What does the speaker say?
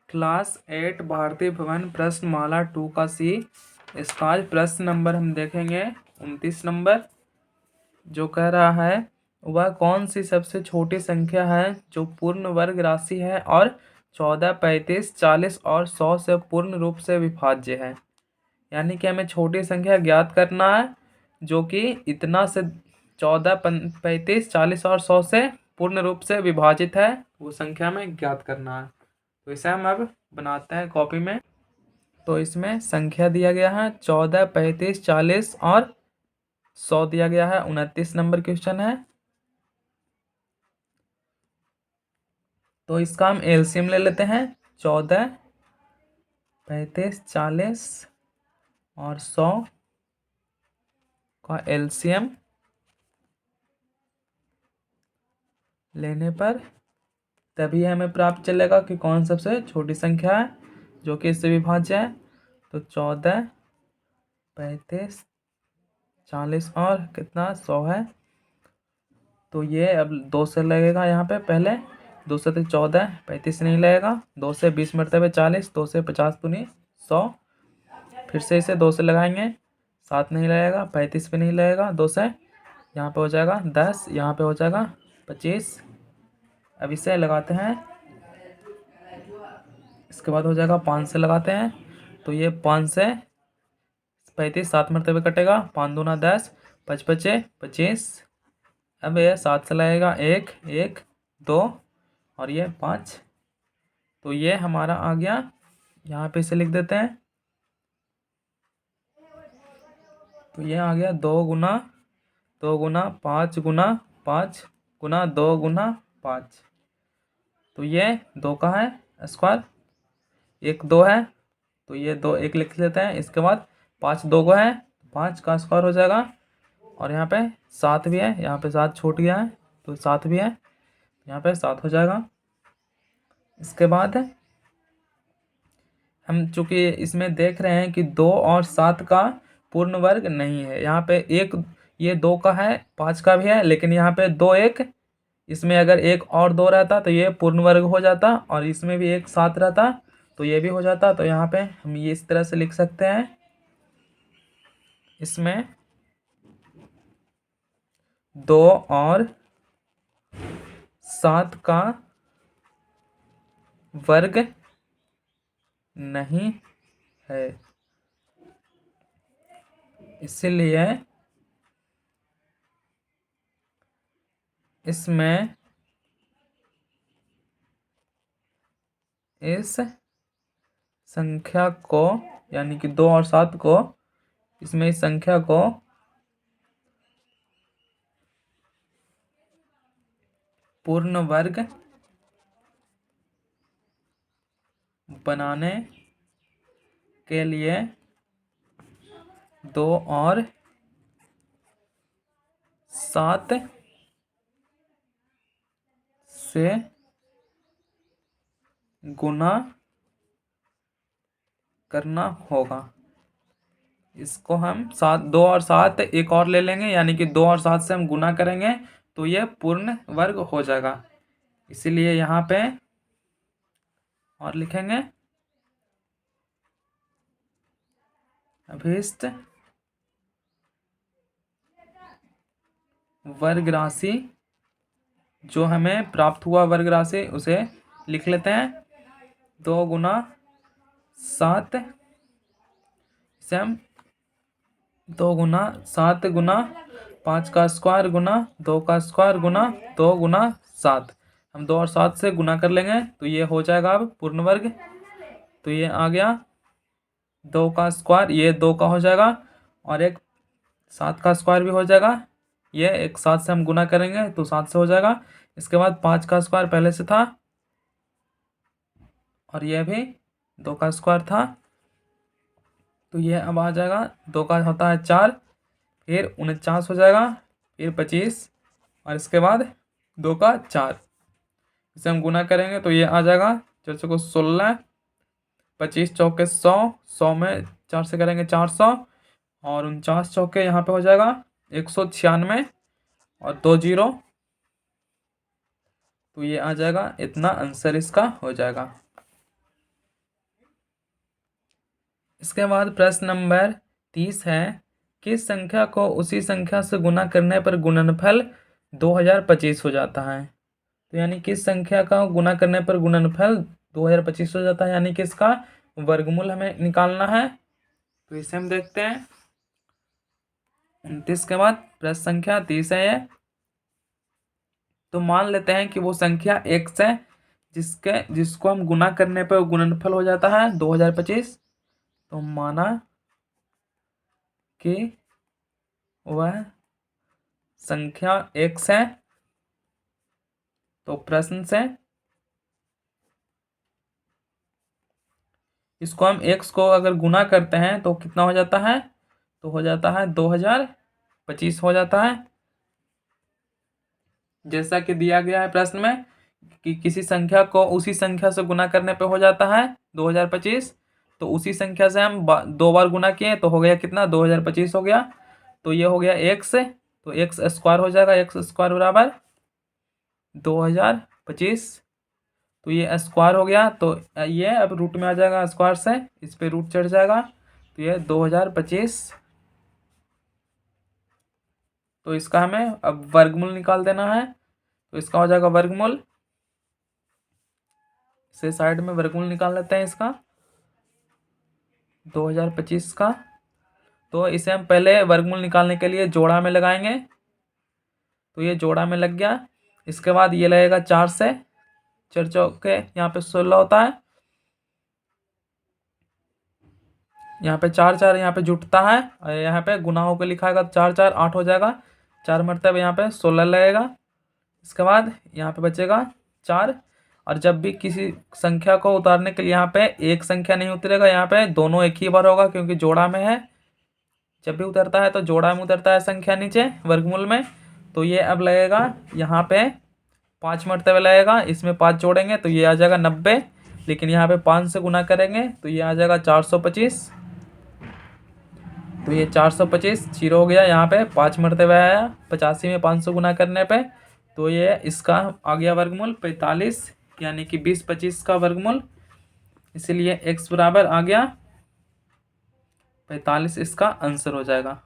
Class 8 भारतीय भवन प्रश्नमाला 2 का सी। इसका आज प्रश्न नंबर हम देखेंगे 29 नंबर। जो कह रहा है वह कौन सी सबसे छोटी संख्या है जो पूर्ण वर्ग राशि है और 14, 35, 40 और 100 से पूर्ण रूप से विभाज्य है। यानी कि हमें छोटी संख्या ज्ञात करना है जो कि इतना से 14, 35, 40 और 100 से पूर्ण रूप से विभाजित है, वो संख्या में ज्ञात करना है। तो इसे हम अब बनाते हैं कॉपी में। तो इसमें संख्या दिया गया है 14, 35, 40 और 100 दिया गया है। 29 नंबर क्वेश्चन है। तो इसका हम एलसीएम ले लेते हैं। 14, 35, 40 और 100 का एलसीएम लेने पर तभी हमें प्राप्त चलेगा कि कौन सबसे छोटी संख्या है जो कि इससे विभाज्य है। तो 14, 35, 40 और कितना 100 है। तो ये अब 2 से लगेगा यहाँ पे। पहले 2 से 14, 35 नहीं लगेगा। 2 से 20 मरतबे 40, 2 से 50 दूनी 100। फिर से इसे 2 से लगाएंगे, 7 नहीं लगेगा। 35 पे नहीं लगेगा। 2 से यहाँ पे हो जाएगा 10, यहाँ पे हो जाएगा 25। अब इसे लगाते हैं। इसके बाद हो जाएगा 5 से लगाते हैं। तो ये 5 से 35 7 मरतबे कटेगा। 5 दूना 10, 5 पचे 25। अब ये 7 से लगेगा 1, 1, 2 और ये 5। तो ये हमारा आ गया। यहाँ पे इसे लिख देते हैं। तो ये आ गया 2 गुना 2 गुना 5 गुना 5 गुना 2 गुना 5। तो ये 2 का है स्क्वायर, 1 2 है। तो ये 2 1 लिख लेते हैं। इसके बाद 5 2 को है, 5 का स्क्वायर हो जाएगा। और यहाँ पे 7 भी है, यहाँ पे 7 छूट गया है तो 7 भी है, यहाँ पे 7 हो जाएगा। इसके बाद हम चूंकि इसमें देख रहे हैं कि 2 और 7 का पूर्ण वर्ग नहीं है। यहाँ पे एक ये 2 का है, 5 का भी है, लेकिन यहाँ पे 2 1, इसमें अगर 1 और 2 रहता तो ये पूर्ण वर्ग हो जाता, और इसमें भी 1 7 रहता तो ये भी हो जाता। तो यहाँ पे हम ये इस तरह से लिख सकते हैं। इसमें 2 और 7 का वर्ग नहीं है, इसलिए इसमें इस संख्या को, यानी कि 2 और 7 को, इसमें इस संख्या को पूर्ण वर्ग बनाने के लिए 2 और 7 से गुना करना होगा। इसको हम 2 और 7 एक और ले लेंगे, यानी कि 2 और 7 से हम गुना करेंगे तो ये पूर्ण वर्ग हो जाएगा। इसीलिए यहाँ पे और लिखेंगे अभिष्ट वर्ग राशि, जो हमें प्राप्त हुआ वर्ग राशि उसे लिख लेते हैं। 2 गुना 7, इसे हम 2 गुना 7 गुना 5 का स्क्वायर गुना 2 का स्क्वायर गुना 2 गुना 7, हम 2 और 7 से गुना कर लेंगे तो ये हो जाएगा अब पूर्ण वर्ग। तो ये आ गया 2 का स्क्वायर, ये 2 का हो जाएगा, और एक 7 का स्क्वायर भी हो जाएगा। ये एक 7 से हम गुना करेंगे तो 7 से हो जाएगा। इसके बाद 5 का स्क्वायर पहले से था, और यह भी 2 का स्क्वायर था। तो ये अब आ जाएगा, 2 का होता है 4, फिर 49 हो जाएगा, फिर 25, और इसके बाद 2 का 4, इसे हम गुना करेंगे तो ये आ जाएगा 4 को 16, 25 चौके 100, 100 में 4 से करेंगे 400, और 49 चौके यहाँ पे हो जाएगा 196, और 2 जीरो। तो ये आ जाएगा, इतना आंसर इसका हो जाएगा। इसके बाद प्रश्न नंबर 30 है, किस संख्या को उसी संख्या से गुना करने पर गुणनफल 2025 हो जाता है। तो यानी किस संख्या का गुना करने पर गुणनफल 2025 हो जाता है, यानी कि इसका वर्गमूल हमें निकालना है। तो इसे हम देखते हैं। 29 के बाद प्रश्न संख्या 30 है ये। तो मान लेते हैं कि वो संख्या x है जिसको हम गुना करने पर गुणनफल हो जाता है 2025। तो माना कि वह संख्या x है। तो प्रश्न से इसको हम x को अगर गुना करते हैं तो कितना हो जाता है, तो हो जाता है 2025 हो जाता है। जैसा कि दिया गया है प्रश्न में कि किसी संख्या को उसी संख्या से गुना करने पे हो जाता है 2025। तो उसी संख्या से हम 2 बार गुना किए तो हो गया कितना, 2025 हो गया। तो ये हो गया x, तो x स्क्वायर हो जाएगा, x स्क्वायर बराबर 2025। तो ये स्क्वायर हो गया, तो ये अब रूट में आ जाएगा, स्क्वायर से इस पे रूट चढ़ जाएगा, तो ये 2025। तो इसका हमें अब वर्गमूल निकाल देना है। तो इसका हो जाएगा वर्गमूल, से साइड में वर्गमूल निकाल लेते हैं इसका 2025 का। तो इसे हम पहले वर्गमूल निकालने के लिए जोड़ा में लगाएंगे। तो ये जोड़ा में लग गया। इसके बाद ये लगेगा 4 से, 4 चौके यहाँ पे 16 होता है, यहाँ पे 4 4 यहाँ पे जुटता है और यहाँ पे गुना होकर लिखाएगा, 4 4 8 हो जाएगा, 4 मरतबा यहाँ पे 16 लगेगा। इसके बाद यहाँ पे बचेगा 4। और जब भी किसी संख्या को उतारने के लिए यहाँ पे एक संख्या नहीं उतरेगा, यहाँ पे दोनों एक ही बार होगा क्योंकि जोड़ा में है। जब भी उतरता है तो जोड़ा में उतरता है संख्या नीचे वर्गमूल में। तो ये अब लगेगा यहाँ पे 5 मरतबे लगेगा, इसमें 5 जोड़ेंगे तो ये आ जाएगा 90। लेकिन यहाँ पे 5 से गुना करेंगे तो ये आ जाएगा 425। तो ये 425 जीरो हो गया, यहाँ पे 5 मरतबे आया 85 में 500 गुना करने पे। तो ये इसका आ गया वर्गमूल 45, यानी कि 20-25 का वर्गमूल। इसीलिए x बराबर आ गया 45, इसका आंसर हो जाएगा।